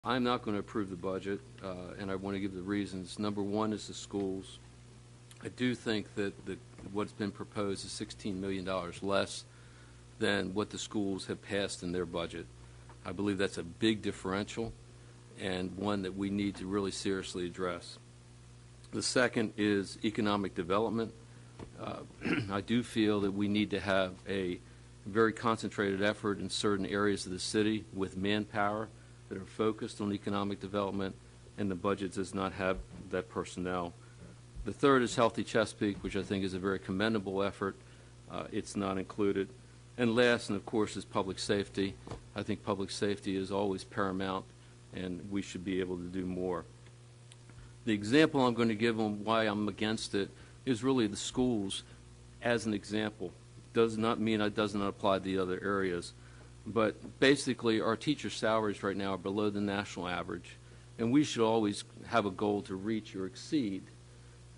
I'm not going to approve the budget, and I want to give the reasons. Number one is the schools. I do think that what's been proposed is $16 million less than what the schools have passed in their budget. I believe that's a big differential and one that we need to really seriously address. The second is economic development. I do feel that we need to have a very concentrated effort in certain areas of the city with manpower that are focused on economic development, and the budget does not have that personnel. The third is Healthy Chesapeake, which I think is a very commendable effort. It's not included. And last, and of course, is public safety. I think public safety is always paramount, and we should be able to do more. The example I'm going to give on why I'm against it is really the schools as an example. Does not mean it does not apply to the other areas. But basically, our teacher salaries right now are below the national average, and we should always have a goal to reach or exceed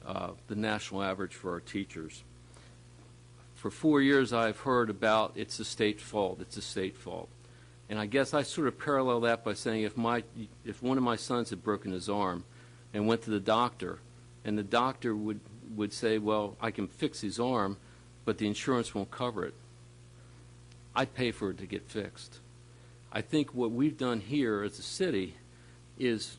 the national average for our teachers. For 4 years, I've heard about it's the state's fault, it's the state's fault. And I guess I sort of parallel that by saying if one of my sons had broken his arm and went to the doctor, and the doctor would say, well, I can fix his arm, but the insurance won't cover it, I'd pay for it to get fixed. I think what we've done here as a city is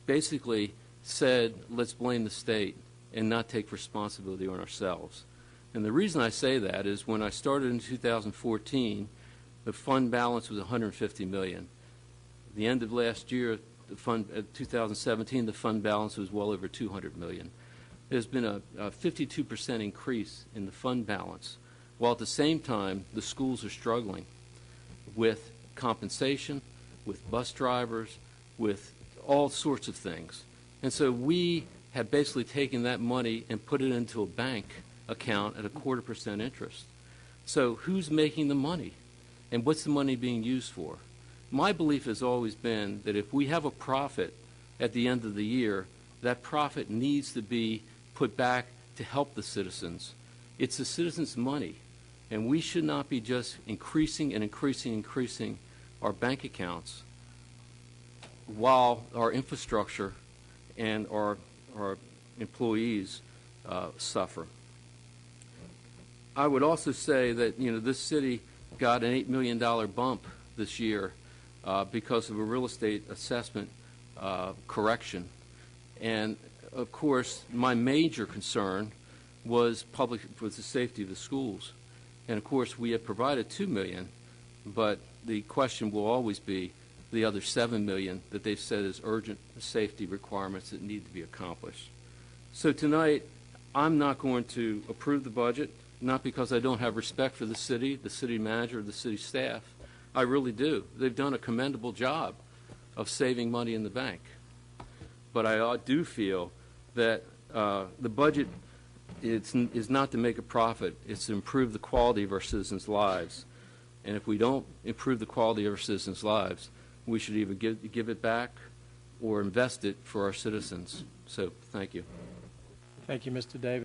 basically said, let's blame the state and not take responsibility on ourselves. And the reason I say that is when I started in 2014, the fund balance was $150 million. At the end of last year, the fund, 2017, the fund balance was well over $200 million. There's been a 52% increase in the fund balance, while at the same time, the schools are struggling with compensation, with bus drivers, with all sorts of things. And so we have basically taken that money and put it into a bank account at 0.25% interest. So who's making the money? And what's the money being used for? My belief has always been that if we have a profit at the end of the year, that profit needs to be put back to help the citizens. It's the citizens' money, and we should not be just increasing and increasing our bank accounts while our infrastructure and our employees suffer. I would also say that this city got an $8 million bump this year because of a real estate assessment correction. And of course, my major concern was the safety of the schools. And of course, we have provided $2 million, but the question will always be the other $7 million that they've said is urgent safety requirements that need to be accomplished. So tonight, I'm not going to approve the budget, not because I don't have respect for the city manager, the city staff. I really do. They've done a commendable job of saving money in the bank. But I do feel that the budget is not to make a profit. It's to improve the quality of our citizens' lives. And if we don't improve the quality of our citizens' lives, we should either give it back or invest it for our citizens. So thank you. Thank you, Mr. Davis.